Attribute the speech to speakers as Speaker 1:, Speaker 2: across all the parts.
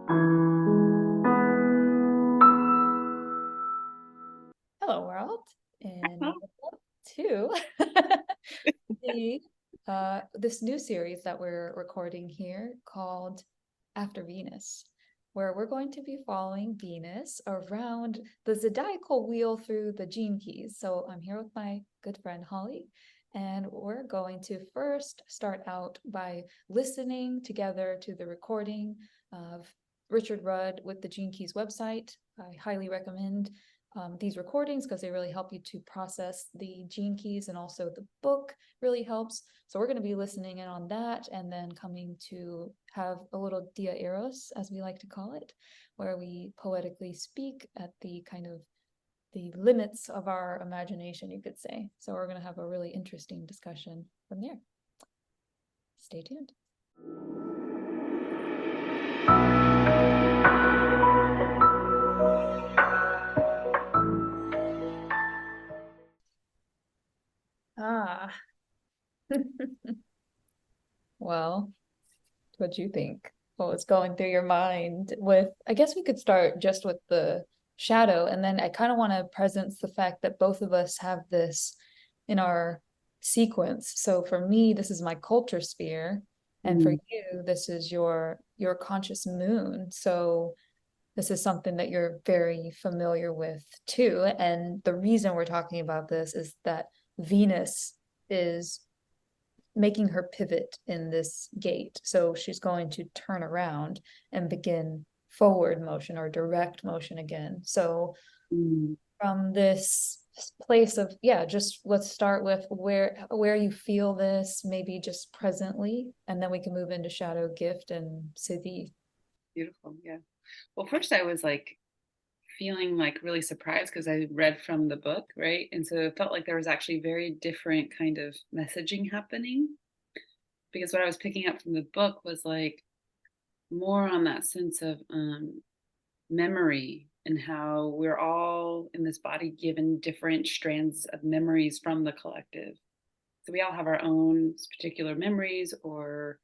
Speaker 1: Hello, world, and welcome to this new series that we're recording here called After Venus, where we're going to be following Venus around the zodiacal wheel through the gene keys. So I'm here with my good friend Holly, and we're going to first start out by listening together to the recording of Richard Rudd with the Gene Keys website. I highly recommend these recordings because they really help you to process the gene keys, and also the book really helps. So we're going to be listening in on that, and then coming to have a little dia eros, as we like to call it, where we poetically speak at the kind of the limits of our imagination, you could say. So we're going to have a really interesting discussion from there. Stay tuned. Ah. Well, what do you think? What was going through your mind with, I guess we could start just with the shadow, and then I kind of want to presence the fact that both of us have this in our sequence. So for me, this is my culture sphere, and for you, this is your conscious moon. So this is something that you're very familiar with too. And the reason we're talking about this is that Venus is making her pivot in this gate. So she's going to turn around and begin forward motion or direct motion again. So from this place of, yeah, just let's start with where you feel this, maybe just presently, and then we can move into shadow, gift, and Siddhi.
Speaker 2: Beautiful. Yeah. Well, first I was like feeling like really surprised because I read from the book, right? And so it felt like there was actually very different kind of messaging happening, because what I was picking up from the book was like more on that sense of memory, and how we're all in this body given different strands of memories from the collective. So we all have our own particular memories, or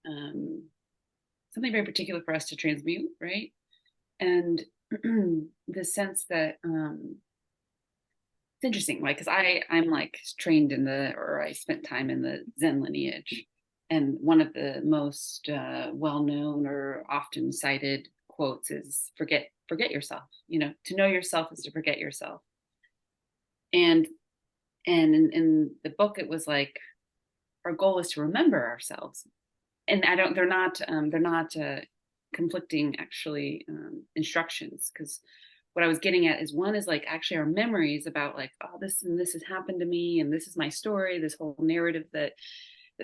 Speaker 2: um, something very particular for us to transmute, right? And the sense that it's interesting, like, because I'm like trained in or I spent time in the Zen lineage, and one of the most well-known or often cited quotes is forget yourself. To know yourself is to forget yourself. And and in the book it was like our goal is to remember ourselves. And I don't they're not conflicting actually instructions, because what I was getting at is, one is like actually our memories about like, oh, this and this has happened to me, and this is my story, this whole narrative that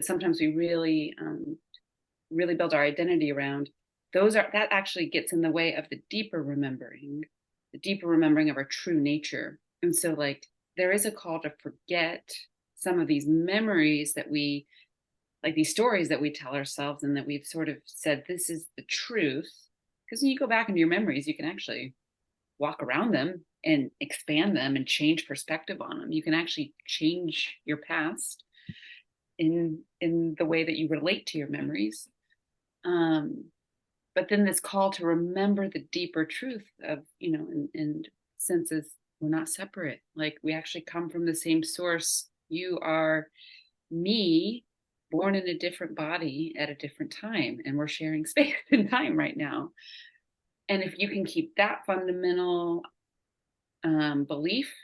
Speaker 2: sometimes we really build our identity around. That actually gets in the way of the deeper remembering of our true nature. And so like there is a call to forget some of these memories that we, like these stories that we tell ourselves, and that we've sort of said this is the truth. Because when you go back into your memories, you can actually walk around them and expand them and change perspective on them. You can actually change your past in the way that you relate to your memories. um but then this call to remember the deeper truth of, and senses we're not separate, like we actually come from the same source. You are me, born in a different body at a different time, and we're sharing space and time right now. And if you can keep that fundamental belief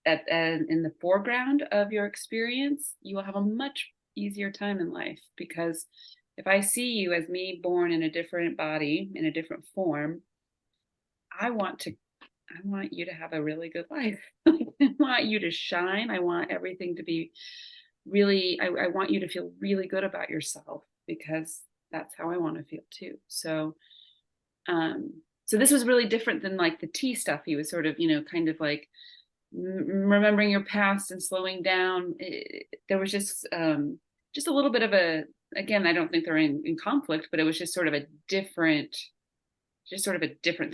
Speaker 2: in the foreground of your experience, you will have a much easier time in life. Because if I see you as me, born in a different body, in a different form, I want you to have a really good life. I want you to shine. I want everything to be really, I want you to feel really good about yourself, because that's how I want to feel too. So this was really different than like the tea stuff. He was sort of, kind of like remembering your past and slowing down. There was just a little bit of again, I don't think they're in conflict, but it was just sort of a different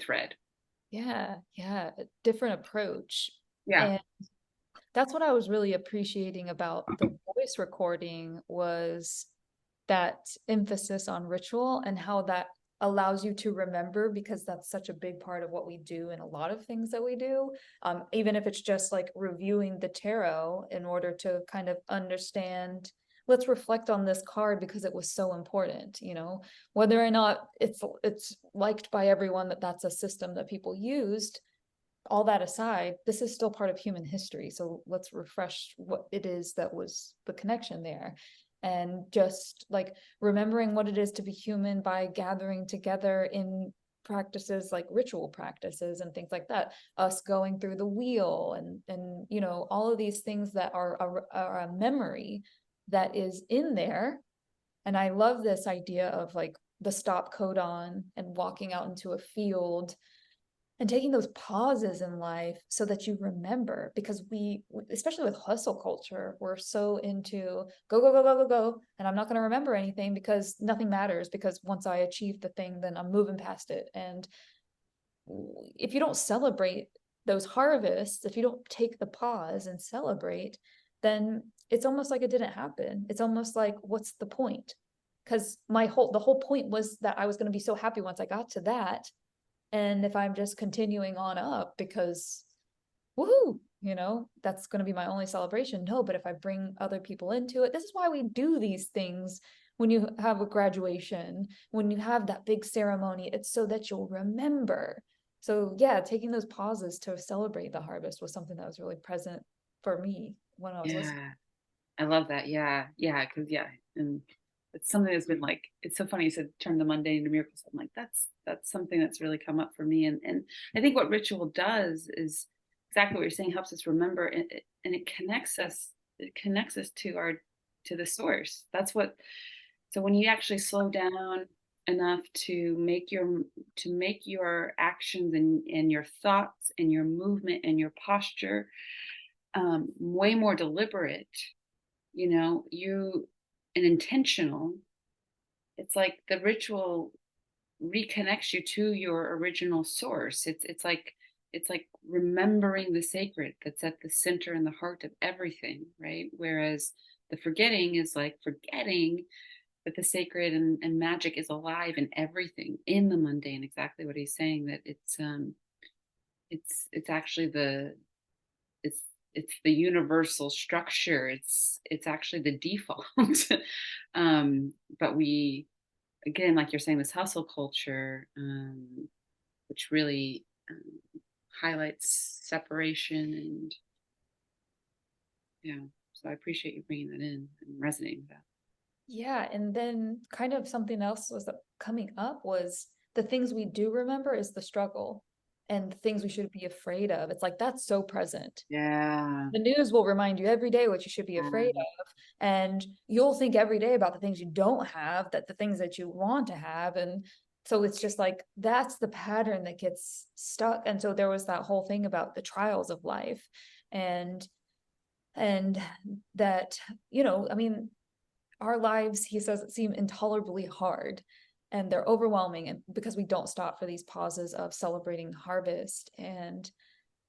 Speaker 2: thread.
Speaker 1: Yeah, a different approach.
Speaker 2: Yeah.
Speaker 1: And that's what I was really appreciating about the voice recording, was that emphasis on ritual and how that allows you to remember, because that's such a big part of what we do in a lot of things that we do. Even if it's just like reviewing the tarot in order to kind of understand, let's reflect on this card because it was so important, you know, whether or not it's liked by everyone, that that's a system that people used. All that aside, this is still part of human history. So let's refresh what it is that was the connection there. And just like remembering what it is to be human by gathering together in practices like ritual practices and things like that, us going through the wheel, and you know, all of these things that are a memory that is in there. And I love this idea of like the stop codon and walking out into a field and taking those pauses in life so that you remember, because we, especially with hustle culture, we're so into go go go go go go, and I'm not going to remember anything because nothing matters, because once I achieve the thing, then I'm moving past it. And if you don't celebrate those harvests, if you don't take the pause and celebrate, then it's almost like it didn't happen. It's almost like, what's the point? Because the whole point was that I was going to be so happy once I got to that. And if I'm just continuing on up because woohoo, you know, that's going to be my only celebration. No, but if I bring other people into it, this is why we do these things. When you have a graduation, when you have that big ceremony, it's so that you'll remember. So yeah, taking those pauses to celebrate the harvest was something that was really present for me when I was listening.
Speaker 2: Yeah. I love that. Yeah. Yeah. Cause yeah. And it's something that's been like, it's so funny. You said turn the mundane into miracles. I'm like, that's something that's really come up for me. And I think what ritual does is exactly what you're saying, helps us remember, and it connects us to to the source. That's what, so when you actually slow down enough to make your actions and your thoughts and your movement and your posture way more deliberate, you know, you and intentional, it's like the ritual reconnects you to your original source. It's like remembering the sacred that's at the center and the heart of everything, right? Whereas the forgetting is like forgetting that the sacred and magic is alive in everything, in the mundane. Exactly what he's saying, that it's actually it's it's the universal structure. It's actually the default. But we, again, like you're saying, this hustle culture, which really highlights separation, and yeah. So I appreciate you bringing that in and resonating with that.
Speaker 1: Yeah, and then kind of something else was coming up was the things we do remember is the struggle and the things we should be afraid of. It's like that's so present.
Speaker 2: Yeah.
Speaker 1: The news will remind you every day what you should be afraid
Speaker 2: Um,
Speaker 1: of, and you'll think every day about the things you don't have, that the things that you want to have. And so it's just like that's the pattern that gets stuck. And so there was that whole thing about the trials of life, and and that, you know, I mean, our lives, he says, seem intolerably hard, and they're overwhelming, and because we don't stop for these pauses of celebrating harvest. And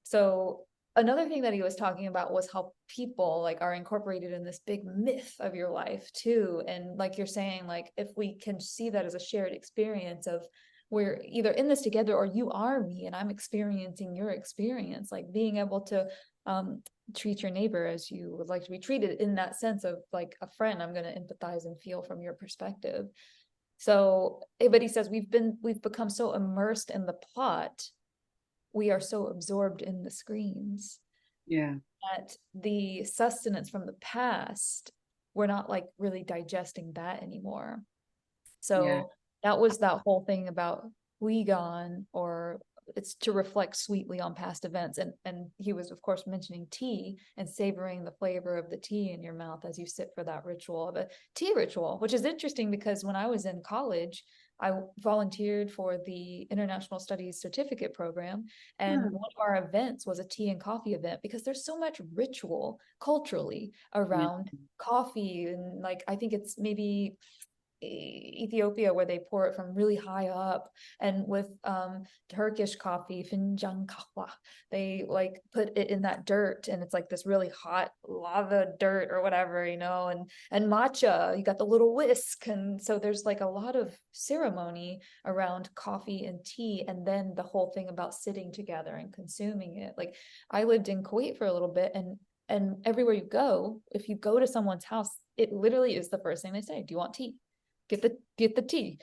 Speaker 1: so another thing that he was talking about was how people like are incorporated in this big myth of your life too. And like you're saying, like if we can see that as a shared experience of we're either in this together, or you are me and I'm experiencing your experience, like being able to um treat your neighbor as you would like to be treated, in that sense of like a friend, I'm going to empathize and feel from your perspective. So but he says we've become so immersed in the plot, we are so absorbed in the screens,
Speaker 2: yeah.
Speaker 1: that the sustenance from the past, we're not like really digesting that anymore.
Speaker 2: Yeah.
Speaker 1: So that was that whole thing about we gone, or it's to reflect sweetly on past events. And he was of course mentioning tea and savoring the flavor of the tea in your mouth as you sit for that ritual of a tea ritual, which is interesting because when I was in college, I volunteered for the International Studies Certificate Program, and
Speaker 2: Huh.
Speaker 1: one of our events was a tea and coffee event, because there's so much ritual culturally
Speaker 2: Yeah.
Speaker 1: around coffee. And like I think it's maybe Ethiopia, where they pour it from really high up. And with Turkish coffee, fincan kahwa, they like put it in that dirt, and it's like this really hot lava dirt or whatever, and matcha, you got the little whisk. And so there's like a lot of ceremony around coffee and tea, and then the whole thing about sitting together and consuming it. Like, I lived in Kuwait for a little bit, and everywhere you go, if you go to someone's house, it literally is the first thing they say: do you want tea? Get the tea.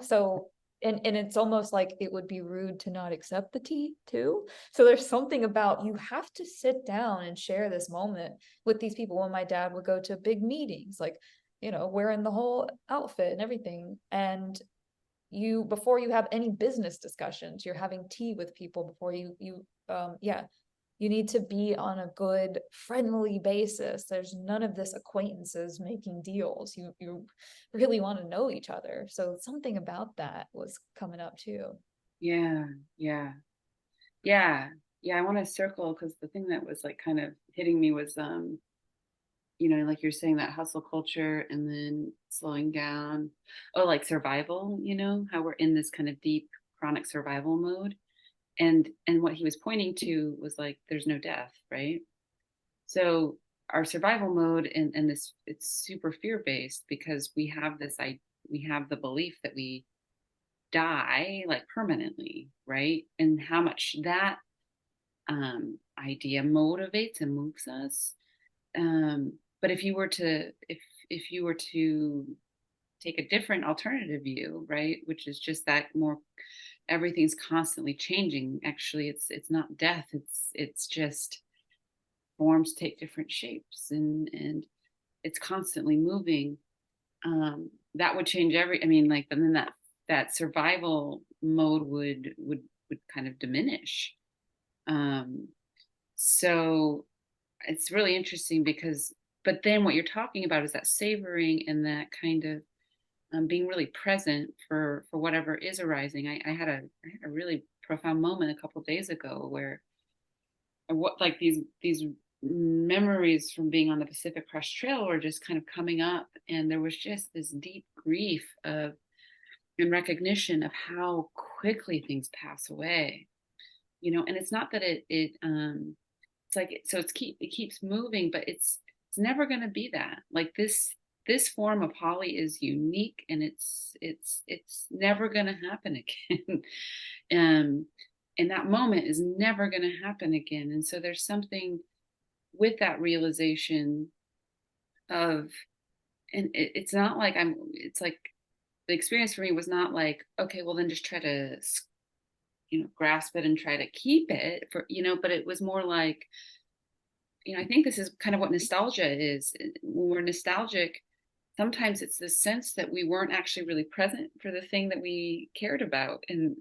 Speaker 1: So, and it's almost like it would be rude to not accept the tea too. So there's something about, you have to sit down and share this moment with these people. When my dad would go to big meetings, like, wearing the whole outfit and everything, and before you have any business discussions, you're having tea with people before yeah, you need to be on a good friendly basis. There's none of this acquaintances making deals. You really want to know each other. So something about that was coming up too.
Speaker 2: Yeah, yeah, yeah, yeah. I want to circle, because the thing that was like kind of hitting me was like you're saying, that hustle culture and then slowing down. Oh, like survival, how we're in this kind of deep chronic survival mode. And what he was pointing to was like there's no death, right? So our survival mode, and this, it's super fear based, because we have the belief that we die like permanently, right? And how much that idea motivates and moves us. But if you were to take a different alternative view, right, which is just that more, everything's constantly changing. Actually, it's not death. It's just forms take different shapes, and it's constantly moving. That would change every. I mean, like, and then that survival mode would kind of diminish. Um, so it's really interesting, because, but then what you're talking about is that savoring, and that kind of being really present for whatever is arising. I had a really profound moment a couple of days ago, where what, like, these memories from being on the Pacific Crest Trail were just kind of coming up, and there was just this deep grief of and recognition of how quickly things pass away. And it's not that it's like, so it keeps moving, but it's never going to be that. Like, this form of Holly is unique, and it's never going to happen again. um and that moment is never going to happen again. And so there's something with that realization of, and it's not like it's like, the experience for me was not like, okay, well then just try to grasp it and try to keep it for, but it was more like, I think this is kind of what nostalgia is. When we're nostalgic, sometimes it's the sense that we weren't actually really present for the thing that we cared about. And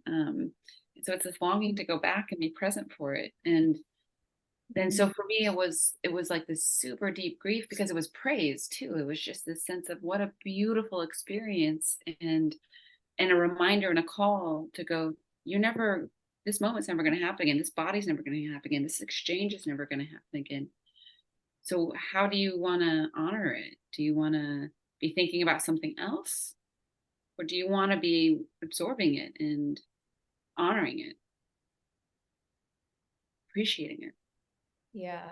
Speaker 2: so it's this longing to go back and be present for it. And then, so for me, it was like this super deep grief, because it was praise too. It was just this sense of what a beautiful experience, and a reminder and a call to go, you're never, this moment's never going to happen again. This body's never going to happen again. This exchange is never going to happen again. So how do you want to honor it? Do you want to be thinking about something else? Or do you want to be absorbing it and honoring it, appreciating it?
Speaker 1: Yeah.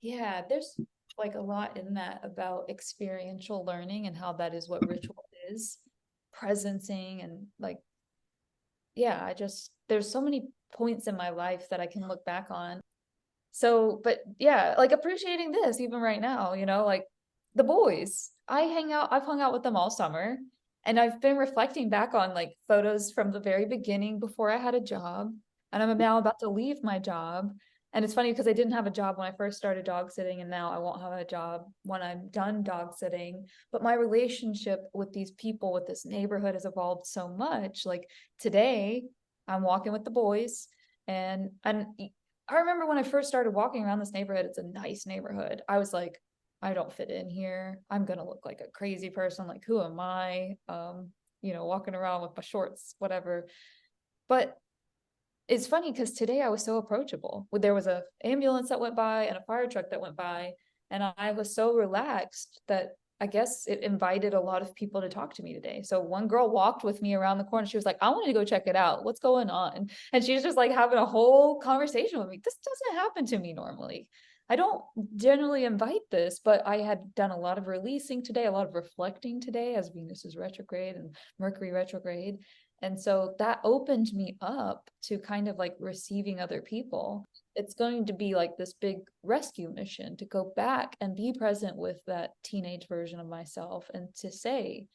Speaker 1: Yeah. There's like a lot in that about experiential learning and how that is what ritual is, presencing, and like, yeah, there's so many points in my life that I can look back on. So, but yeah, like appreciating this even right now, like the boys. I've hung out with them all summer, and I've been reflecting back on like photos from the very beginning before I had a job, and I'm now about to leave my job. And it's funny because I didn't have a job when I first started dog sitting, and now I won't have a job when I'm done dog sitting. But my relationship with these people, with this neighborhood, has evolved so much. Like today, I'm walking with the boys, and I remember when I first started walking around this neighborhood, it's a nice neighborhood. I was like, I don't fit in here. I'm gonna look like a crazy person. Like, who am I? Walking around with my shorts, whatever. But it's funny because today I was so approachable. There was a ambulance that went by and a fire truck that went by, and I was so relaxed that I guess it invited a lot of people to talk to me today. So one girl walked with me around the corner. She was like, I wanted to go check it out. What's going on? And she's just like having a whole conversation with me. This doesn't happen to me normally. I don't generally invite this, but I had done a lot of releasing today, a lot of reflecting today as Venus is retrograde and Mercury retrograde. And so that opened me up to kind of like receiving other people. It's going to be like this big rescue mission to go back and be present with that teenage version of myself and to say,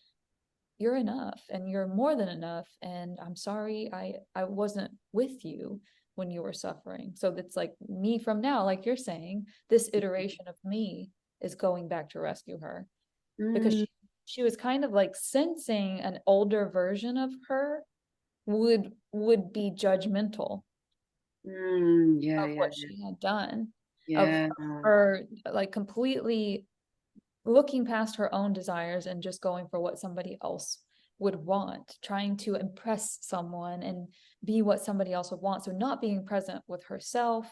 Speaker 1: you're enough and you're more than enough. And I'm sorry I wasn't with you when you were suffering. So it's like me from now, like you're saying, this iteration of me is going back to rescue her because
Speaker 2: Mm,
Speaker 1: she was kind of like sensing an older version of her would be judgmental
Speaker 2: yeah,
Speaker 1: of
Speaker 2: yeah,
Speaker 1: what she had done, of
Speaker 2: yeah,
Speaker 1: her like completely looking past her own desires and just going for what somebody else would want, trying to impress someone and be what somebody else would want. So not being present with herself,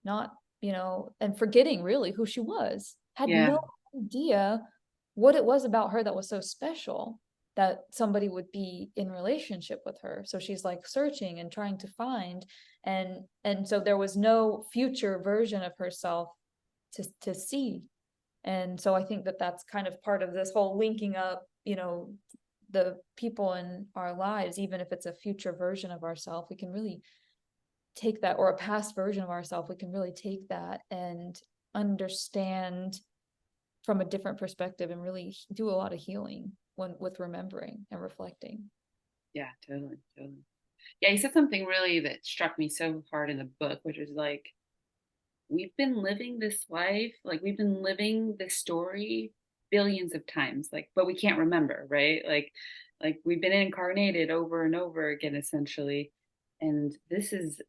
Speaker 1: not, and forgetting really who she was, had
Speaker 2: yeah,
Speaker 1: no idea what it was about her that was so special that somebody would be in relationship with her. So she's like searching and trying to find, and so there was no future version of herself to see. And so I think that that's kind of part of this whole linking up, the people in our lives, even if it's a future version of ourselves, we can really take that, or a past version of ourselves, we can really take that and understand from a different perspective and really do a lot of healing when with remembering and reflecting.
Speaker 2: yeah, totally, totally. Yeah, you said something really that struck me so hard in the book, which was like, we've been living this life, like we've been living this story billions of times, like, but we can't remember, right? Like we've been incarnated over and over again, essentially. And this is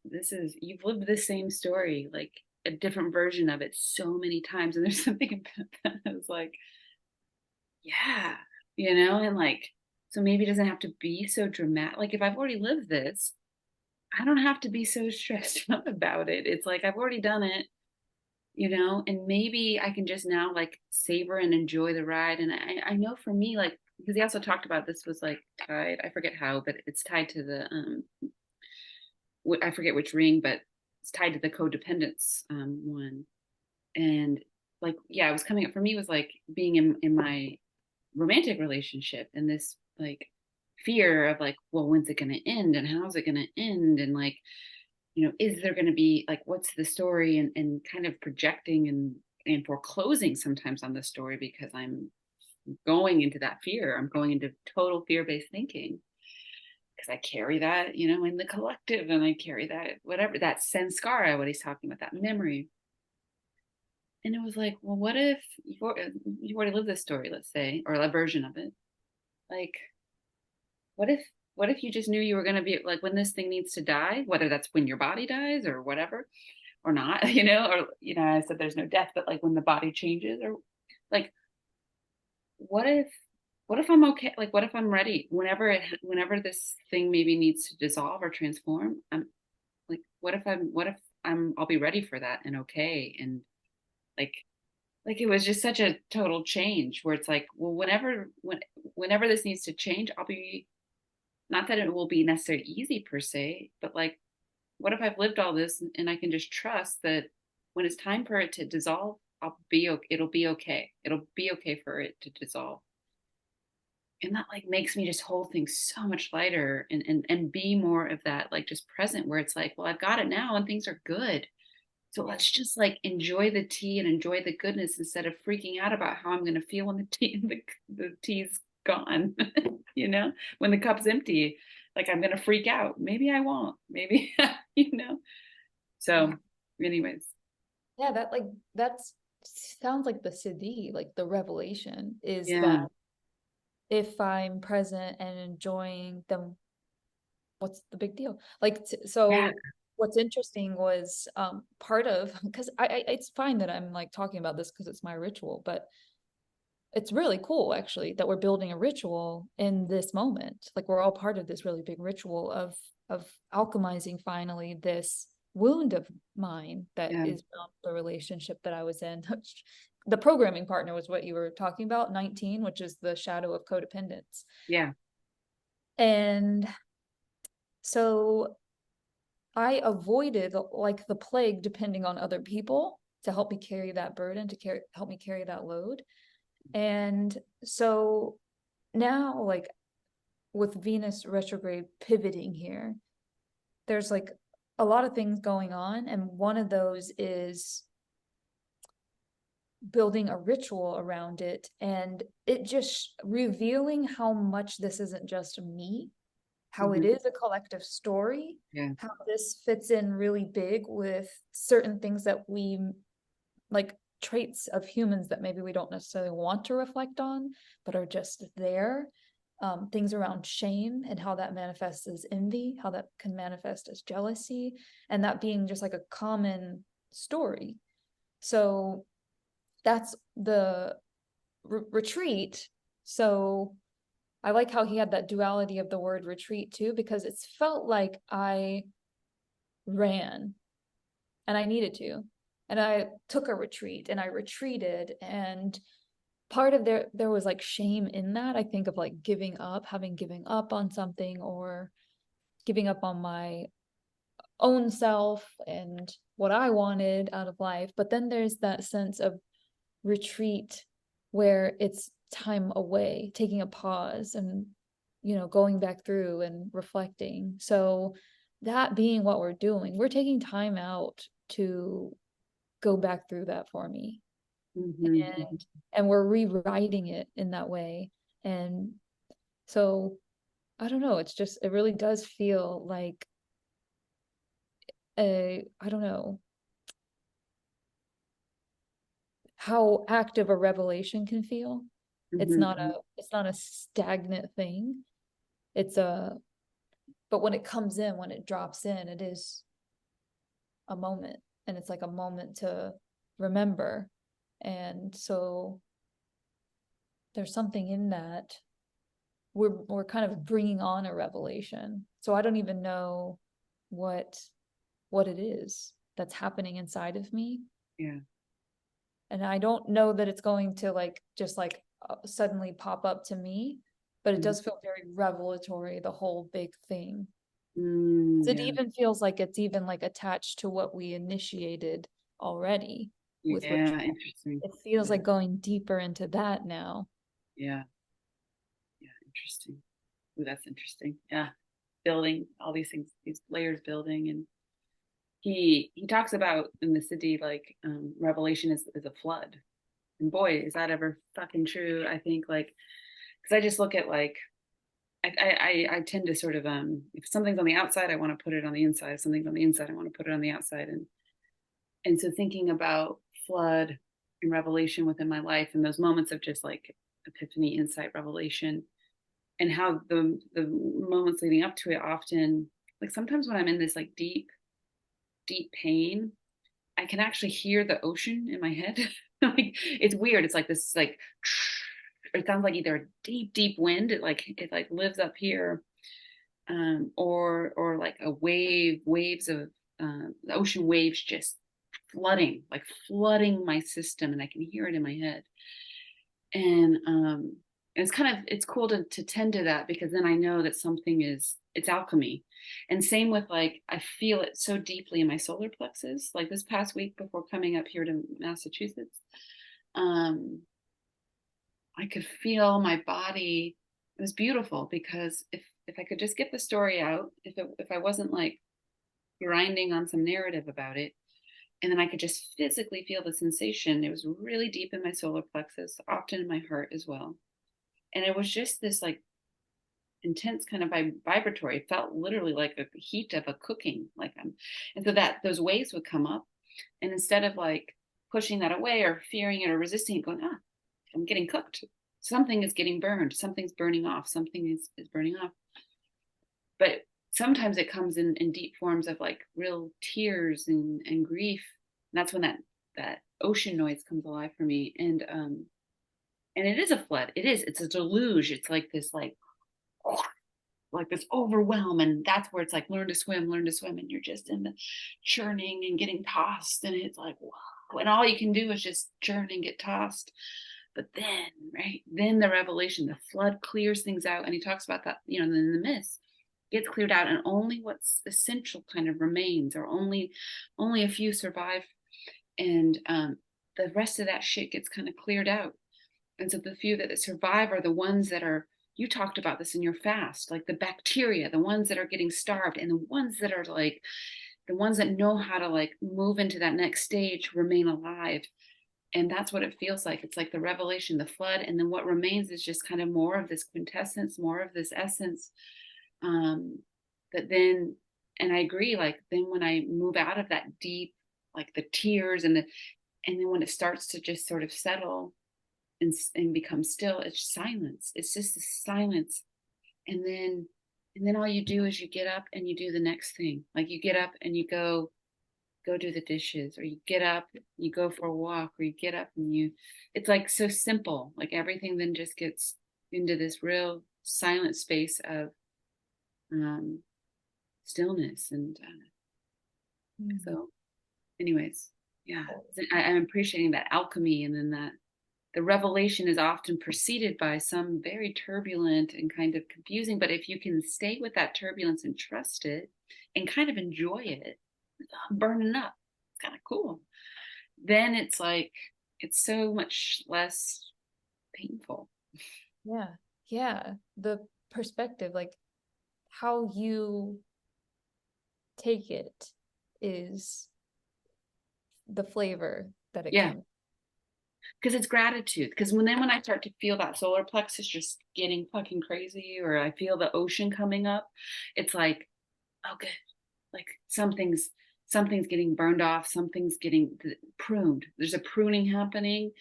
Speaker 2: you've lived the same story, like a different version of it so many times. And there's something about that. I was like, yeah, and like, so maybe it doesn't have to be so dramatic. Like if I've already lived this, I don't have to be so stressed out about it. It's like I've already done it, and maybe I can just now like savor and enjoy the ride. And I know for me, like, because he also talked about this was like tied, I forget how, but it's tied to the I forget which ring, but it's tied to the codependence one. And like, yeah, it was coming up for me was like being in my romantic relationship and this like fear of like, well, when's it going to end and how's it going to end? And like, is there going to be like, what's the story? And kind of projecting and foreclosing sometimes on the story because I'm going into that fear. I'm going into total fear-based thinking because I carry that, in the collective, and I carry that, whatever, that sanskara, what he's talking about, that memory. And it was like, well, what if you've already lived this story, let's say, or a version of it? Like, what if you just knew you were going to be like, when this thing needs to die, whether that's when your body dies or whatever, or not, or I said there's no death, but like when the body changes, or like, what if I'm okay? Like, what if I'm ready whenever this thing maybe needs to dissolve or transform? I'm like, what if I'll be ready for that and okay. And like it was just such a total change where it's like, well, whenever this needs to change, I'll be, not that it will be necessarily easy per se, but like, what if I've lived all this and I can just trust that when it's time for it to dissolve, it'll be okay. It'll be okay for it to dissolve. And that like makes me just hold things so much lighter and be more of that, like just present where it's like, well, I've got it now and things are good. So
Speaker 1: Yeah.
Speaker 2: let's just like enjoy the tea and enjoy the goodness instead of freaking out about how I'm going to feel when the tea's gone, when the cup's empty. Like I'm going to freak out. Maybe I won't. Maybe, you know.
Speaker 1: Yeah.
Speaker 2: So, anyways,
Speaker 1: Yeah, that's sounds like the Siddhi, like the revelation is that
Speaker 2: yeah,
Speaker 1: if I'm present and enjoying them, what's the big deal? Like,
Speaker 2: yeah,
Speaker 1: so what's interesting was part of, because it's fine that I'm like talking about this because it's my ritual, but it's really cool actually that we're building a ritual in this moment. Like we're all part of this really big ritual of alchemizing finally this wound of mine that
Speaker 2: yeah,
Speaker 1: is not the relationship that I was in. the programming partner was what you were talking about, 19, which is the shadow of codependence.
Speaker 2: Yeah.
Speaker 1: And so I avoided like the plague depending on other people to help me carry that burden, to help me carry that load. And so now, like with Venus retrograde pivoting here, there's like a lot of things going on. And one of those is building a ritual around it, and it just revealing how much this isn't just me, how it
Speaker 2: Mm-hmm.
Speaker 1: is a collective story,
Speaker 2: Yeah.
Speaker 1: how this fits in really big with certain things that we like, traits of humans that maybe we don't necessarily want to reflect on, but are just there. Things around shame and how that manifests as envy, how that can manifest as jealousy, and that being just like a common story. So that's the retreat. So I like how he had that duality of the word retreat too, because it's felt like I ran and I needed to. And I took a retreat and I retreated. And part of there was like shame in that. I think of like giving up, having given up on something, or giving up on my own self and what I wanted out of life. But then there's that sense of retreat where it's time away, taking a pause and, going back through and reflecting. So that being what we're doing, we're taking time out to go back through that for me.
Speaker 2: Mm-hmm.
Speaker 1: And we're rewriting it in that way. And so I don't know, it really does feel like I don't know how active a revelation can feel. It's not
Speaker 2: Mm-hmm.
Speaker 1: a stagnant thing. It's a But when it comes in, when it drops in, it is a moment, and it's like a moment to remember. And so there's something in that. We're kind of bringing on a revelation. So I don't even know what it is that's happening inside of me.
Speaker 2: Yeah.
Speaker 1: And I don't know that it's going to like just like suddenly pop up to me, but it
Speaker 2: Mm-hmm.
Speaker 1: does feel very revelatory, the whole big thing. It
Speaker 2: Yeah.
Speaker 1: even feels like it's even like attached to what we initiated already with
Speaker 2: Yeah.
Speaker 1: ritual.
Speaker 2: Interesting.
Speaker 1: It feels
Speaker 2: Yeah.
Speaker 1: like going deeper into that now.
Speaker 2: Yeah. Yeah. Interesting. Ooh, that's interesting. Yeah. Building all these things, these layers building. And he talks about in the Siddhi, like revelation is a flood. And boy, is that ever fucking true. I think like, because I just look at like, I tend to sort of if something's on the outside, I want to put it on the inside. If something's on the inside, I want to put it on the outside. And so thinking about flood and revelation within my life and those moments of just like epiphany, insight, revelation, and how the moments leading up to it often, like sometimes when I'm in this like deep pain, I can actually hear the ocean in my head. Like it's weird. It's like this like it sounds like either a deep wind, it like lives up here, or like a waves of the ocean waves just flooding my system, and I can hear it in my head. And it's kind of it's cool to tend to that, because then I know that something is it's alchemy. And same with like I feel it so deeply in my solar plexus. Like this past week before coming up here to Massachusetts, um I could feel my body. It was beautiful, because if I could just get the story out, if I wasn't like grinding on some narrative about it, and then I could just physically feel the sensation. It was really deep in my solar plexus, often in my heart as well. And it was just this like intense kind of vibratory. It felt literally like a heat of a cooking, like and so that those waves would come up, and instead of like pushing that away or fearing it or resisting it, going, I'm getting cooked. Something is getting burned. Something's burning off. Something is burning off. But sometimes it comes in deep forms of like real tears and grief. And that's when that ocean noise comes alive for me. And it is a flood. It's a deluge. It's like this overwhelm. And that's where it's like learn to swim, and you're just in the churning and getting tossed. And it's like, wow. and all you can do is just churn and get tossed. But then, right, then the revelation, the flood clears things out. And he talks about that, you know, in the mist gets cleared out, and only what's essential kind of remains, or only a few survive. And the rest of that shit gets kind of cleared out. And so the few that survive are the ones that are, you talked about this in your fast, like the bacteria, the ones that are getting starved, and the ones that are like, the ones that know how to like move into that next stage remain alive. And that's what it feels like. It's like the revelation, the flood, and then what remains is just kind of more of this quintessence, more of this essence. um that then, and I agree, like then when I move out of that deep, like the tears and then when it starts to just sort of settle and become still, it's silence. It's just a silence. And then all you do is you get up and you do the next thing. Like you get up and you go do the dishes, or you get up, you go for a walk, or you get up and you, it's like so simple. Like everything then just gets into this real silent space of um stillness. And
Speaker 1: Mm.
Speaker 2: so anyways, yeah, I'm appreciating that alchemy. And then that the revelation is often preceded by some very turbulent and kind of confusing, but if you can stay with that turbulence and trust it and kind of enjoy it, burning up, it's kind of cool, then it's like it's so much less painful.
Speaker 1: Yeah. Yeah. The perspective, like how you take it is the flavor that it
Speaker 2: Yeah,
Speaker 1: comes.
Speaker 2: because it's gratitude. Because when I start to feel that solar plexus just getting fucking crazy, or I feel the ocean coming up, it's like, oh good, like something's getting burned off, something's getting pruned, there's a pruning happening,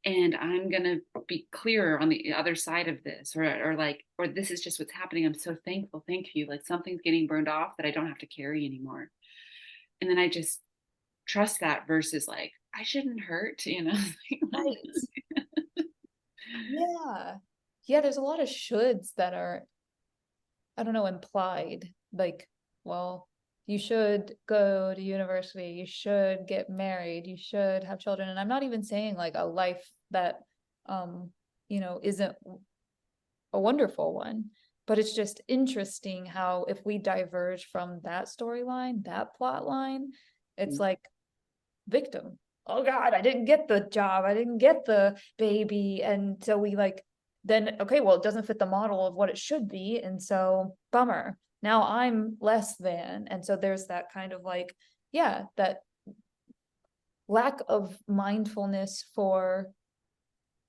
Speaker 2: and I'm gonna be clearer on the other side of this, or like, or this is just what's happening. I'm so thankful, thank you, like something's getting burned off that I don't have to carry anymore. And then I just trust that, versus like I shouldn't hurt, you know.
Speaker 1: Right. Yeah. Yeah, there's a lot of shoulds that are, I don't know, implied. Like, well, you should go to university, you should get married, you should have children. And I'm not even saying like a life that um, isn't a wonderful one. But it's just interesting how if we diverge from that storyline, that plot line, it's like victim. Oh God, I didn't get the job. I didn't get the baby. And so we like, then, okay, well, it doesn't fit the model of what it should be. And so, bummer. Now I'm less than. And so there's that kind of like, yeah, that lack of mindfulness for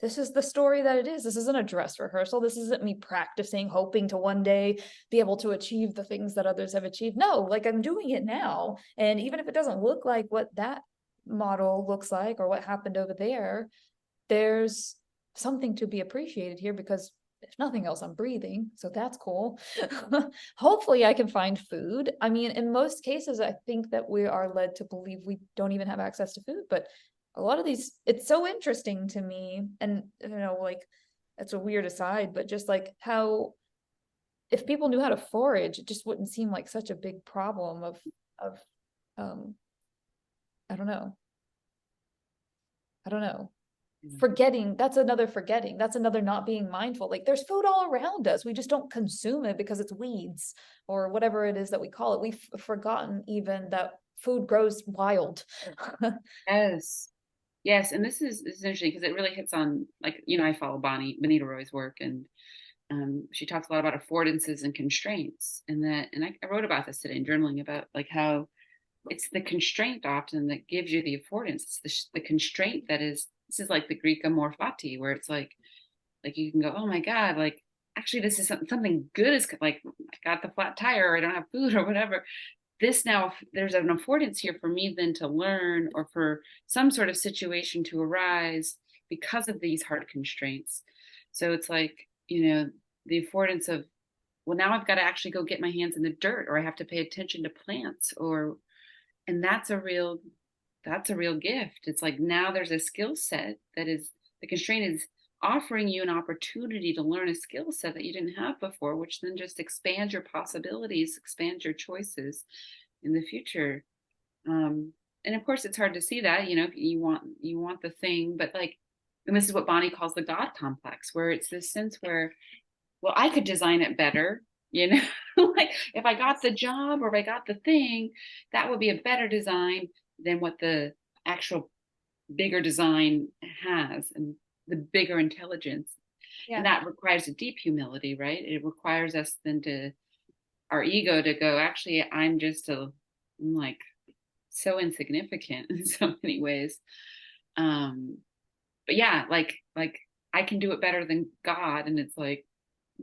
Speaker 1: this is the story that it is. This isn't a dress rehearsal. This isn't me practicing, hoping to one day be able to achieve the things that others have achieved. No, like I'm doing it now. And even if it doesn't look like what that model looks like or what happened over there, there's something to be appreciated here because if nothing else, I'm breathing. So that's cool. Hopefully, I can find food. I mean, in most cases, I think that we are led to believe we don't even have access to food, but a lot of these, it's so interesting to me. And, like, that's a weird aside, but just like how if people knew how to forage, it just wouldn't seem like such a big problem of, um, I don't know. I don't know. Forgetting, that's another forgetting, that's another not being mindful. Like there's food all around us, we just don't consume it because it's weeds or whatever it is that we call it. We've forgotten even that food grows wild.
Speaker 2: Yes. Yes, and this is interesting because it really hits on, like, you know, I follow Bonita Roy's work, and she talks a lot about affordances and constraints, and I wrote about this today in journaling, about like how it's the constraint often that gives you the affordance. It's the constraint that is, this is like the Greek amor fati, where it's like you can go, oh my God, like actually this is something good, is like I got the flat tire, or I don't have food, or whatever. This now, there's an affordance here for me then to learn, or for some sort of situation to arise because of these hard constraints. So it's like, you know, the affordance of, well, now I've got to actually go get my hands in the dirt, or I have to pay attention to plants, or, and that's a real gift. It's like now there's a skill set that is, the constraint is offering you an opportunity to learn a skill set that you didn't have before, which then just expands your possibilities, expands your choices in the future. and of course it's hard to see that, you want the thing, but like, and this is what Bonnie calls the God complex, where it's this sense where, well, I could design it better, you know, like if I got the job or if I got the thing, that would be a better design than what the actual bigger design has, and the bigger intelligence. And
Speaker 1: Yeah.
Speaker 2: that requires a deep humility, right? It requires us then to, our ego to go, actually, I'm like so insignificant in so many ways. Um, but yeah, like I can do it better than God. And it's like,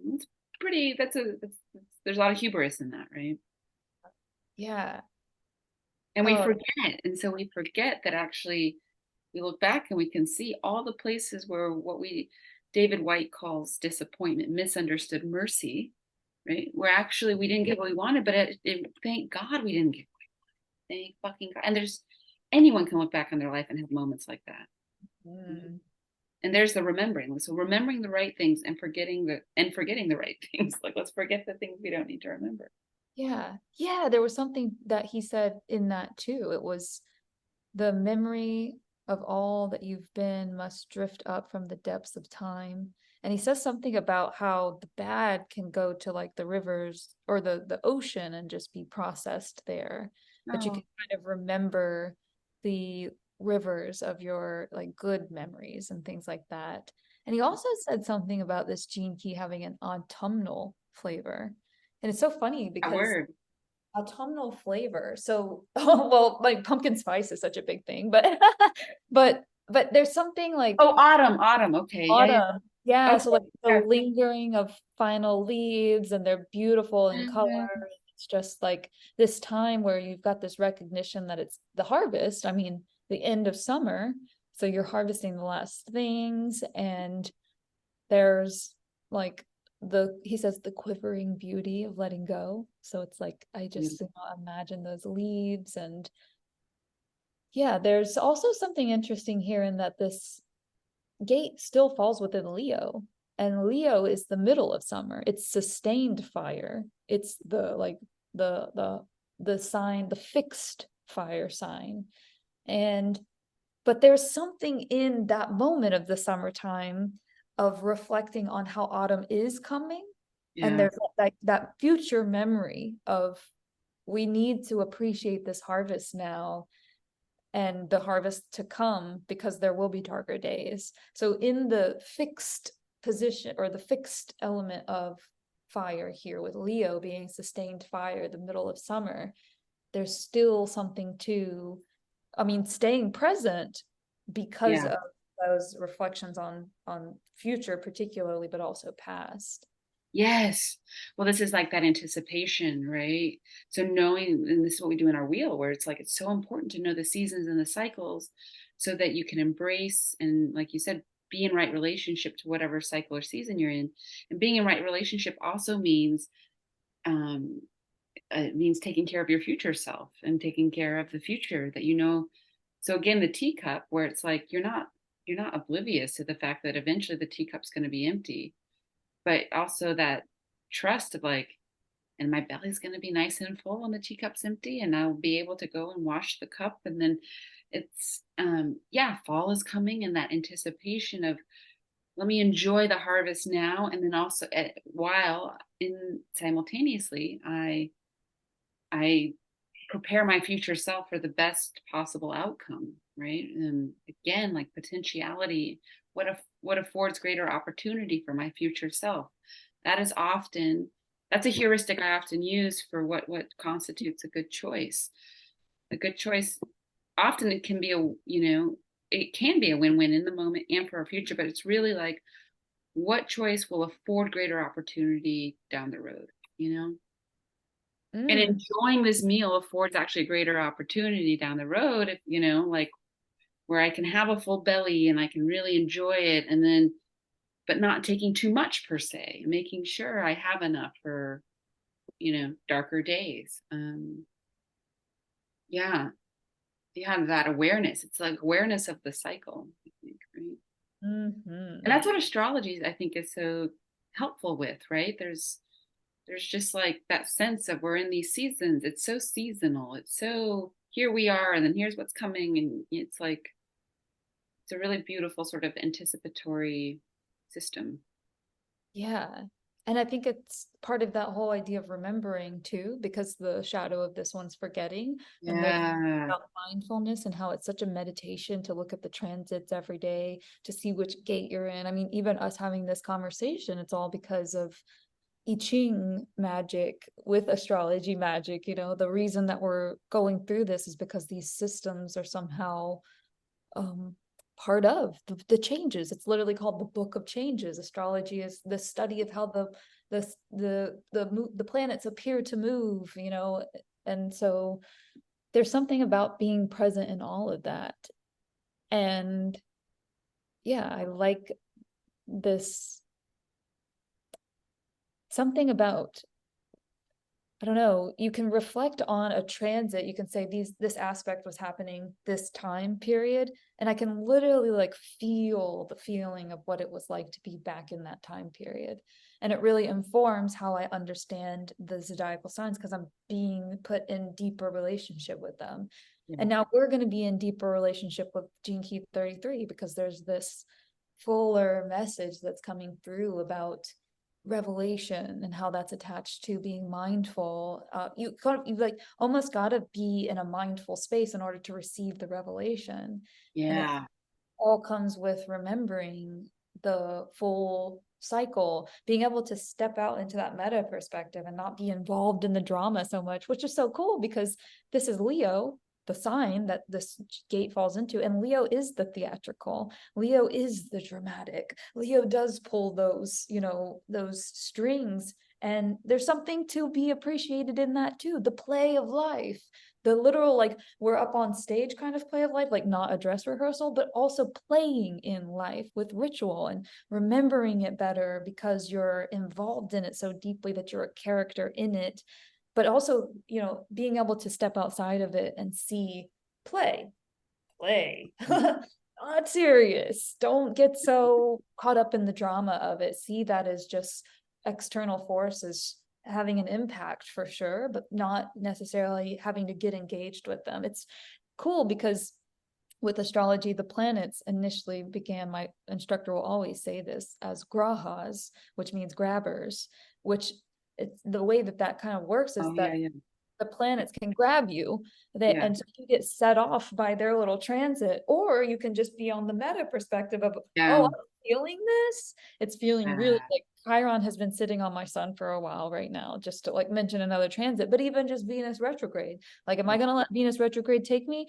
Speaker 2: it's pretty, there's a lot of hubris in that, right?
Speaker 1: Yeah.
Speaker 2: And we
Speaker 1: Oh,
Speaker 2: forget. And so we forget that actually we look back and we can see all the places where what we, David White calls disappointment, misunderstood mercy, right? Where actually we didn't get what we wanted, but thank God we didn't get what we wanted. Thank fucking God. And there's, anyone can look back on their life and have moments like that.
Speaker 1: mm.
Speaker 2: And there's the remembering. So remembering the right things and forgetting the right things. Like, let's forget the things we don't need to remember.
Speaker 1: Yeah. Yeah, there was something that he said in that too. It was the memory of all that you've been must drift up from the depths of time. And he says something about how the bad can go to like the rivers or the ocean and just be processed there. But you can
Speaker 2: Oh,
Speaker 1: kind of remember the rivers of your like good memories and things like that. And he also said something about this gene key having an autumnal flavor. And it's so funny
Speaker 2: a
Speaker 1: because
Speaker 2: word.
Speaker 1: autumnal flavor. So, well, like pumpkin spice is such a big thing, but but there's something like
Speaker 2: Oh, autumn. Okay. Yeah, yeah.
Speaker 1: autumn. Yeah,
Speaker 2: Okay.
Speaker 1: so like the
Speaker 2: Yeah.
Speaker 1: lingering of final leaves and they're beautiful in color.
Speaker 2: Mhm.
Speaker 1: It's just like this time where you've got this recognition that it's the harvest. I mean, the end of summer. So you're harvesting the last things and there's like he says the quivering beauty of letting go. So it's like I just imagine those leaves and yeah, there's also something interesting here in that this gate still falls within Leo. And Leo is the middle of summer. It's sustained fire. It's the like the the sign, the fixed fire sign. And but there's something in that moment of the summertime of reflecting on how autumn is coming. And
Speaker 2: Yeah.
Speaker 1: there's like that future memory of we need to appreciate this harvest now and the harvest to come because there will be darker days. So in the fixed position or the fixed element of fire here with Leo being sustained fire, the middle of summer, there's still something to, I mean, staying present because
Speaker 2: Yeah.
Speaker 1: of those reflections on future particularly, but also past.
Speaker 2: Yes. Well, this is like that anticipation, right? So knowing, and this is what we do in our wheel, where it's like it's so important to know the seasons and the cycles so that you can embrace and, like you said, be in right relationship to whatever cycle or season you're in. And being in right relationship also um means taking care of your future self and taking care of the future that you know. So again, the teacup, where it's like you're not oblivious to the fact that eventually the teacup's going to be empty, but also that trust of like, and my belly's going to be nice and full when the teacup's empty and I'll be able to go and wash the cup. And then it's yeah, fall is coming, and that anticipation of, let me enjoy the harvest now, and then also while in simultaneously I prepare my future self for the best possible outcome, right? And again, like potentiality, what affords greater opportunity for my future self. That is often, that's a heuristic I often use for what constitutes a good choice. A good choice often it can be it can be a win-win in the moment and for our future, but it's really like, what choice will afford greater opportunity down the road, you know? And
Speaker 1: Mm.
Speaker 2: enjoying this meal affords actually a greater opportunity down the road, if like, where I can have a full belly and I can really enjoy it, and then but not taking too much per se, making sure I have enough for darker days. Yeah, yeah, that awareness, it's like awareness of the cycle, I think, right? And
Speaker 1: Hmm.
Speaker 2: that's what astrology, I think, is so helpful with, right? There's just like that sense of we're in these seasons. It's so seasonal. It's so here we are, and then here's what's coming. And it's like, it's a really beautiful sort of anticipatory system.
Speaker 1: Yeah. And I think it's part of that whole idea of remembering too, because the shadow of this one's forgetting. And then
Speaker 2: Yeah.
Speaker 1: about mindfulness and how it's such a meditation to look at the transits every day, to see which gate you're in. I mean, even us having this conversation, it's all because of I Ching magic with astrology magic. The reason that we're going through this is because these systems are somehow um, part of the changes. It's literally called the Book of Changes. Astrology is the study of how the planets appear to move, and so there's something about being present in all of that. And yeah, I like this, something about, I don't know, you can reflect on a transit. You can say this aspect was happening this time period, and I can literally like feel the feeling of what it was like to be back in that time period. And it really informs how I understand the zodiacal signs because I'm being put in deeper relationship with them.
Speaker 2: Yeah.
Speaker 1: And now we're going to be in deeper relationship with Gene Key 33 because there's this fuller message that's coming through about revelation and how that's attached to being mindful. You like almost got to be in a mindful space in order to receive the revelation. And it
Speaker 2: Yeah.
Speaker 1: all comes with remembering the full cycle, being able to step out into that meta perspective and not be involved in the drama so much, which is so cool because this is Leo, the sign that this gate falls into. And Leo is the theatrical. Leo is the dramatic. Leo does pull those strings. And there's something to be appreciated in that too. The play of life, the literal, like we're up on stage kind of play of life, like not a dress rehearsal, but also playing in life with ritual and remembering it better because you're involved in it so deeply that you're a character in it, but also, being able to step outside of it and see play. Not serious. Don't get so caught up in the drama of it. See that as just external forces having an impact for sure, but not necessarily having to get engaged with them. It's cool because with astrology, the planets initially began, my instructor will always say this, as grahas, which means grabbers, which it's the way that kind of works is
Speaker 2: Oh yeah,
Speaker 1: that
Speaker 2: yeah.
Speaker 1: the planets can grab you,
Speaker 2: Yeah.
Speaker 1: and so you get set off by their little transit, or you can just be on the meta perspective of, oh,
Speaker 2: Yeah.
Speaker 1: I'm feeling this. It's feeling really
Speaker 2: Yeah.
Speaker 1: like Chiron has been sitting on my sun for a while right now, just to like mention another transit, but even just Venus retrograde. Like, am I going to let Venus retrograde take me?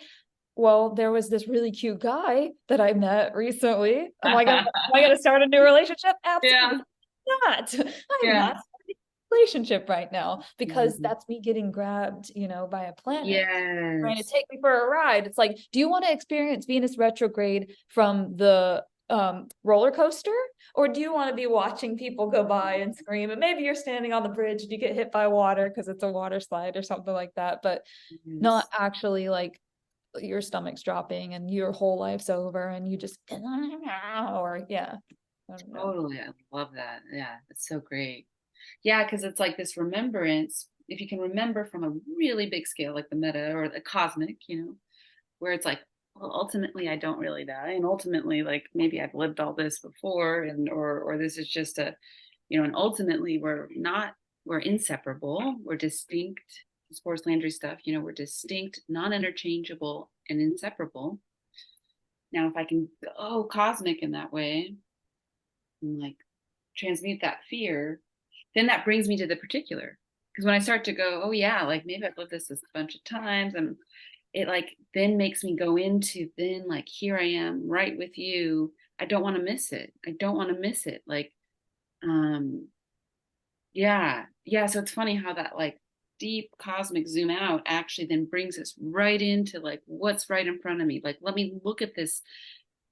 Speaker 1: Well, there was this really cute guy that I met recently. Am I gonna start a new relationship?
Speaker 2: Yeah.
Speaker 1: Absolutely not. I'm
Speaker 2: Yeah.
Speaker 1: not starting a relationship right now because
Speaker 2: Mhm.
Speaker 1: that's me getting grabbed, by a planet trying to
Speaker 2: Yes.
Speaker 1: take me for a ride. It's like, do you want to experience Venus retrograde from the roller coaster, or do you want to be watching people go by and scream? And maybe you're standing on the bridge and you get hit by water because it's a water slide or something like that, but not
Speaker 2: Yes.
Speaker 1: actually like your stomach's dropping and your whole life's over and you just or yeah, I don't know.
Speaker 2: Totally. I love that. Yeah, it's so great. Yeah, because it's like this remembrance. If you can remember from a really big scale, like the meta or the cosmic, where it's like, well, ultimately I don't really die. And ultimately, like maybe I've lived all this before, and or this is just and ultimately we're inseparable, we're distinct. This Forrest Landry stuff, we're distinct, non-interchangeable, and inseparable. Now, if I can go cosmic in that way and like transmute that fear, then that brings me to the particular. Because when I start to go, oh yeah, like maybe I've lived this a bunch of times, and it like then makes me go into, then like here I am right with you. I don't want to miss it. I don't want to miss it. Like, um, yeah, yeah. So it's funny how that like deep cosmic zoom out actually then brings us right into like what's right in front of me. Like, let me look at this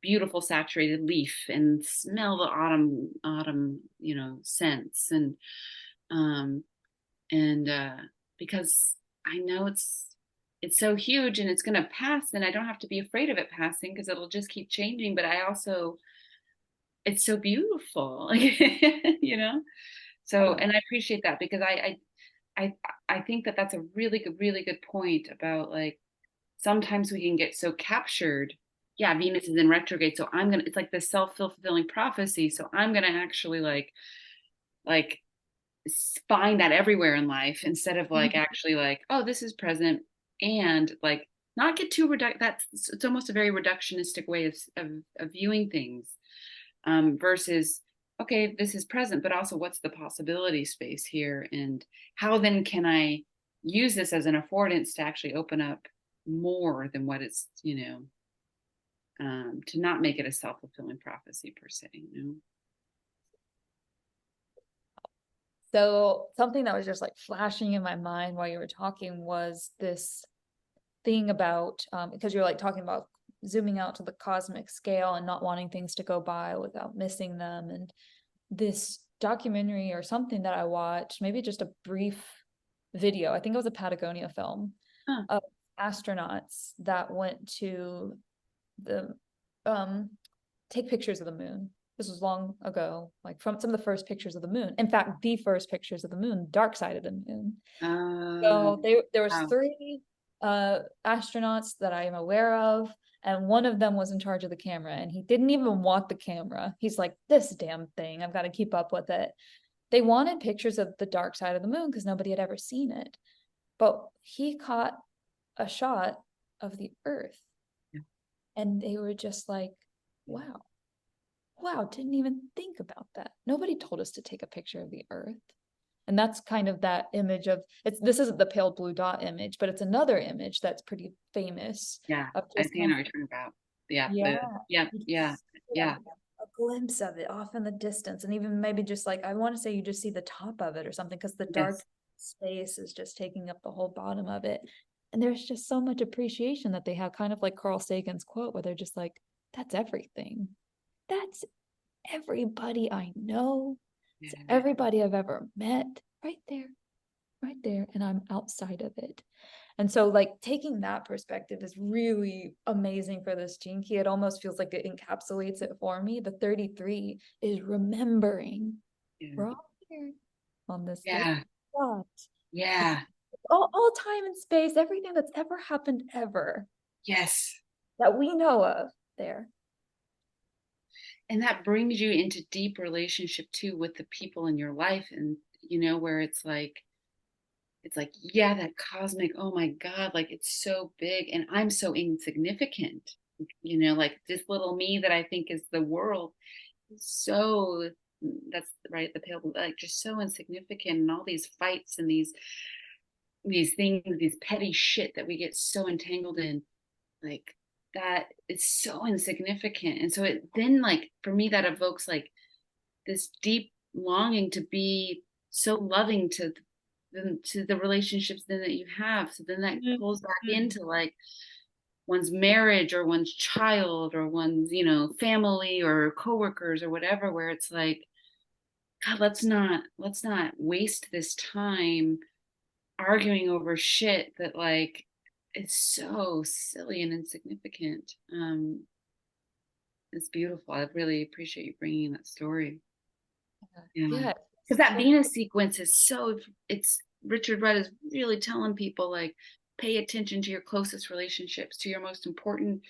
Speaker 2: beautiful saturated leaf and smell the autumn scents, um and because I know it's so huge and it's going to pass, and I don't have to be afraid of it passing because it'll just keep changing. But I also, it's so beautiful. you know so,
Speaker 1: Yeah.
Speaker 2: and I appreciate that because I think that that's a really good point about like sometimes we can get so captured. Yeah, Venus is in retrograde, so it's like the self-fulfilling prophecy. So I'm gonna actually like find that everywhere in life instead of like actually like, oh, this is present, and like not get too that's it's almost a very reductionistic way of viewing things, versus okay, this is present, but also what's the possibility space here, and how then can I use this as an affordance to actually open up more than what it's, to not make it a self-fulfilling prophecy per se,
Speaker 1: So something that was just like flashing in my mind while you were talking was this thing about, because you're like talking about zooming out to the cosmic scale and not wanting things to go by without missing them. And this documentary or something that I watched, maybe just a brief video, I think it was a Patagonia film
Speaker 2: Huh.
Speaker 1: of astronauts that went to the take pictures of the moon. This was long ago, like from some of the first pictures of the moon. In fact, the first pictures of the moon, dark side of the moon.
Speaker 2: uh,
Speaker 1: So there was
Speaker 2: wow.
Speaker 1: three astronauts that I am aware of, and one of them was in charge of the camera, and he didn't even want the camera. He's like, this damn thing, I've got to keep up with it. They wanted pictures of the dark side of the moon because nobody had ever seen it. But he caught a shot of the Earth,
Speaker 2: Yeah.
Speaker 1: and they were just like, wow, wow, didn't even think about that. Nobody told us to take a picture of the Earth. And that's kind of that image of it's this isn't the pale blue dot image, but it's another image that's pretty famous
Speaker 2: Yeah,
Speaker 1: of
Speaker 2: I
Speaker 1: just
Speaker 2: think I
Speaker 1: kind
Speaker 2: know
Speaker 1: of,
Speaker 2: what you're talking about. Yeah,
Speaker 1: yeah,
Speaker 2: yeah,
Speaker 1: you
Speaker 2: yeah,
Speaker 1: just see
Speaker 2: yeah,
Speaker 1: like a glimpse of it off in the distance. And even maybe just like I want to say you just see the top of it or something because the dark
Speaker 2: yes,
Speaker 1: space is just taking up the whole bottom of it. And there's just so much appreciation that they have, kind of like Carl Sagan's quote, where they're just like, that's everything. That's everybody I know. It's
Speaker 2: yeah,
Speaker 1: everybody I've ever met right there, right there, and I'm outside of it. And so like taking that perspective is really amazing for this gene key. It almost feels like it encapsulates it for me. The 33 is remembering
Speaker 2: yeah,
Speaker 1: we're all here on this little
Speaker 2: yeah,
Speaker 1: spot. It's
Speaker 2: yeah,
Speaker 1: all time and space, everything that's ever happened ever
Speaker 2: yes.
Speaker 1: that we know of there.
Speaker 2: And that brings you into deep relationship too with the people in your life, and where it's like, yeah, that cosmic, oh my God, like it's so big and I'm so insignificant. Like this little me that I think is the world is so, that's right, the pale, like just so insignificant, and all these fights and these things, these petty shit that we get so entangled in, like that is so insignificant. And so it then, like, for me, that evokes like this deep longing to be so loving to the relationships then that you have. So then that pulls back
Speaker 1: Mhm.
Speaker 2: into like one's marriage or one's child or one's, family or coworkers or whatever, where it's like, God, let's not waste this time arguing over shit that like is so silly and insignificant. It's beautiful. I really appreciate you bringing that story. Yeah,
Speaker 1: Yeah,
Speaker 2: because that
Speaker 1: so
Speaker 2: Venus sequence is so, it's Richard Rudd is really telling people like, pay attention to your closest relationships, to your most important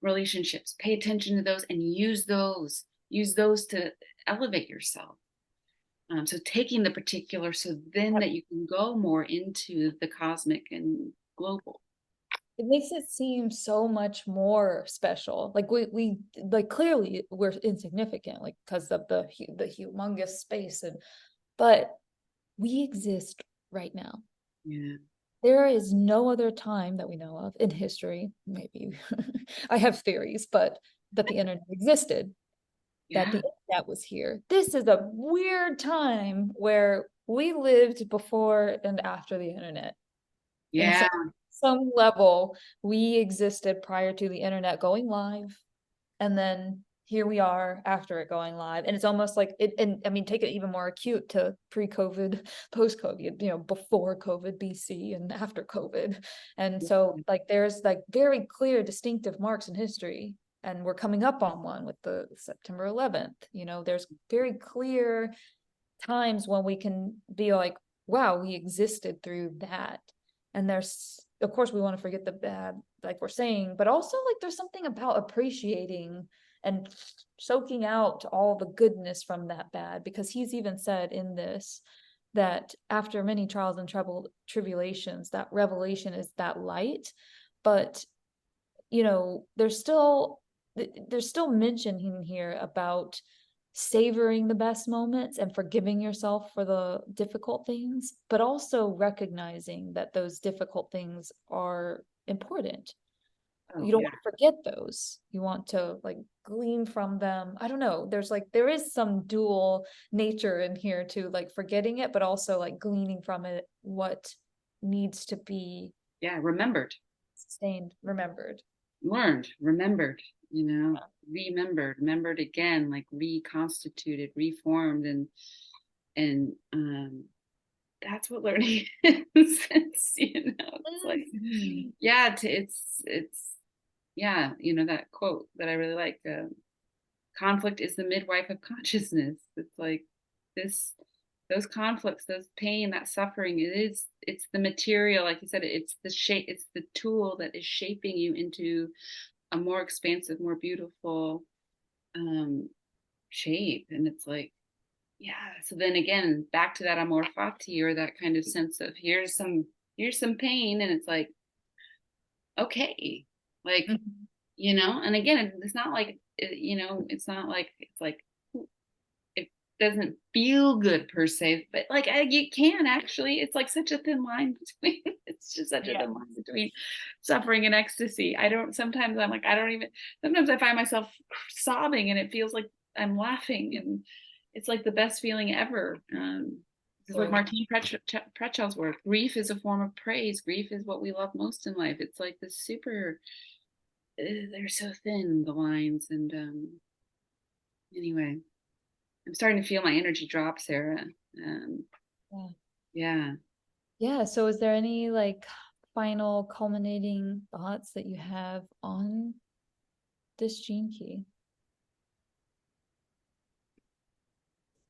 Speaker 2: relationships, pay attention to those and use those to elevate yourself. So taking the particular so then that you can go more into the cosmic and global.
Speaker 1: it makes it seem so much more special. Like we like clearly we're insignificant, like because of the humongous space, and but we exist right now.
Speaker 2: Yeah,
Speaker 1: There is no other time that we know of in history, maybe I have theories, but that the internet existed, that
Speaker 2: yeah,
Speaker 1: the internet was here. This is a weird time where we lived before and after the internet. In
Speaker 2: yeah,
Speaker 1: some level, we existed prior to the internet going live, and then here we are after it going live. And it's almost like it, and I mean, take it even more acute to pre-COVID, post-COVID, before COVID BC and after COVID. And so like there's like very clear distinctive marks in history. And we're coming up on one with the September 11th. There's very clear times when we can be like, wow, we existed through that. And there's, of course, we want to forget the bad, like we're saying, but also like there's something about appreciating and soaking out all the goodness from that bad, because he's even said in this that after many trials and tribulations, that revelation is that light. But you know, there's still mention in here about savoring the best moments and forgiving yourself for the difficult things, but also recognizing that those difficult things are important.
Speaker 2: Oh
Speaker 1: You don't
Speaker 2: yeah.
Speaker 1: want to forget those. You want to like glean from them. I don't know. There is some dual nature in here to like forgetting it, but also like gleaning from it what needs to be
Speaker 2: Yeah, remembered,
Speaker 1: sustained, remembered.
Speaker 2: learned, remembered, remembered again, like reconstituted, reformed, and that's what learning is. It's like,
Speaker 1: Mhm.
Speaker 2: yeah, it's yeah, that quote that I really like, conflict is the midwife of consciousness. It's like this, those conflicts, those pain, that suffering, it's the material, like you said, it's the shape, it's the tool that is shaping you into a more expansive, more beautiful um shape. And it's like, yeah, so then again, back to that amor fati, or that kind of sense of here's some pain, and it's like, okay, like,
Speaker 1: Mhm.
Speaker 2: and again, it's not like, it's not like, it's like, it doesn't feel good per se, but like, you can actually, it's like such a thin line between it's just such a
Speaker 1: Yeah.
Speaker 2: thin line between suffering and ecstasy. I don't Sometimes I'm like, I don't even, sometimes I find myself sobbing and it feels like I'm laughing, and it's like the best feeling ever. This is like
Speaker 1: So
Speaker 2: Martine Pretschel's work. Grief is a form of praise. Grief is what we love most in life. It's like this super, they're so thin, the lines. And anyway, I'm starting to feel my energy drop, Sarah. Um,
Speaker 1: yeah.
Speaker 2: yeah.
Speaker 1: Yeah. So is there any like final culminating thoughts that you have on this gene key?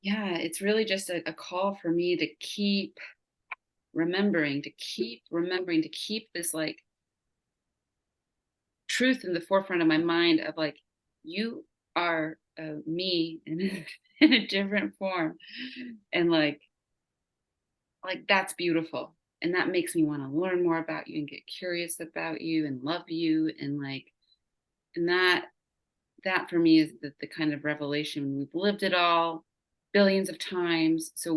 Speaker 2: Yeah. It's really just a call for me to keep remembering, to keep this like truth in the forefront of my mind of like, you are me in a different form. And like that's beautiful. And that makes me want to learn more about you and get curious about you and love you. And like, and that for me is the kind of revelation. We've lived it all billions of times, so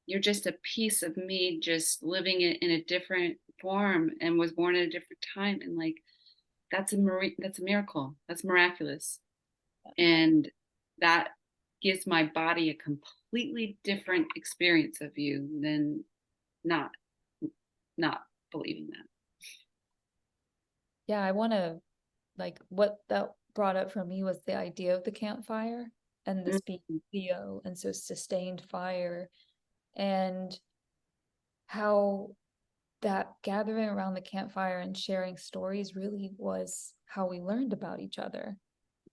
Speaker 2: you're just a piece of me, just living it in a different form, and was born at a different time. And like, that's a miracle, that's miraculous. And that gives my body a completely different experience of you than not not believing that.
Speaker 1: Yeah, I want to like what that brought up for me was the idea of the campfire and this being
Speaker 2: Mhm.
Speaker 1: Leo and so sustained fire, and how that gathering around the campfire and sharing stories really was how we learned about each other.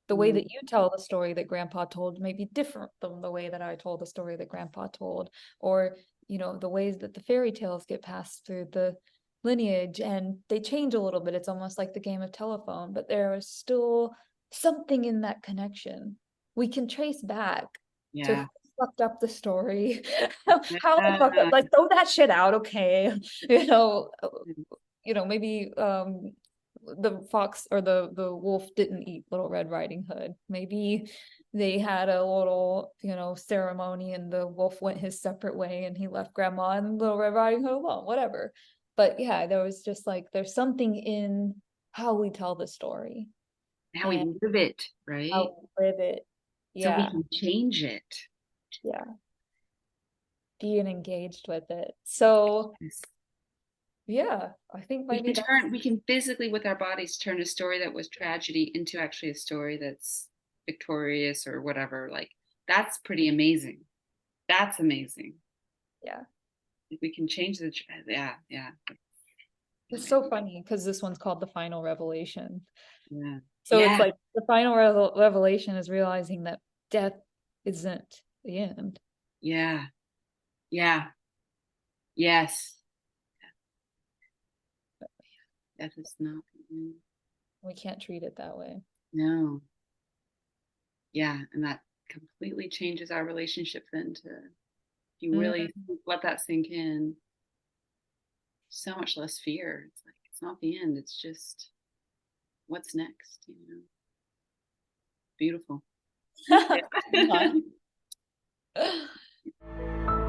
Speaker 1: The way that you tell the story that grandpa told may be different than the way that I told the story that grandpa told, or the ways that the fairy tales get passed through the lineage, and they change a little bit. It's almost like the game of telephone, but there is still something in that connection we can trace back to who
Speaker 2: Yeah.
Speaker 1: fucked up the story. How it fucked up,
Speaker 2: Yeah.
Speaker 1: like throw that shit out, okay. you know Maybe the fox or the wolf didn't eat Little Red Riding Hood. Maybe they had a little, ceremony and the wolf went his separate way and he left grandma and Little Red Riding Hood alone, whatever. But yeah, there was just like there's something in how we tell the story
Speaker 2: How we
Speaker 1: and
Speaker 2: live it, right?
Speaker 1: how we live it.
Speaker 2: So we
Speaker 1: Yeah,
Speaker 2: can change it.
Speaker 1: yeah, being engaged with it. So
Speaker 2: Yes.
Speaker 1: yeah, I think
Speaker 2: We
Speaker 1: maybe
Speaker 2: can
Speaker 1: that's
Speaker 2: turn, we can physically with our bodies turn a story that was tragedy into actually a story that's victorious or whatever. Like, that's pretty amazing. That's amazing.
Speaker 1: yeah.
Speaker 2: Like, we can change yeah, yeah.
Speaker 1: It's
Speaker 2: Anyway,
Speaker 1: so funny because this one's called The Final Revelation.
Speaker 2: yeah.
Speaker 1: So it's
Speaker 2: Yeah.
Speaker 1: like the final revelation is realizing that death isn't the end.
Speaker 2: Yeah. Yeah. Yes. Death is not the end.
Speaker 1: We can't treat it that way.
Speaker 2: No. Yeah, and that completely changes our relationship then to, if you really let that sink in, so much less fear. It's like, it's not the end, it's just what's next, you know. Beautiful.
Speaker 1: Mm.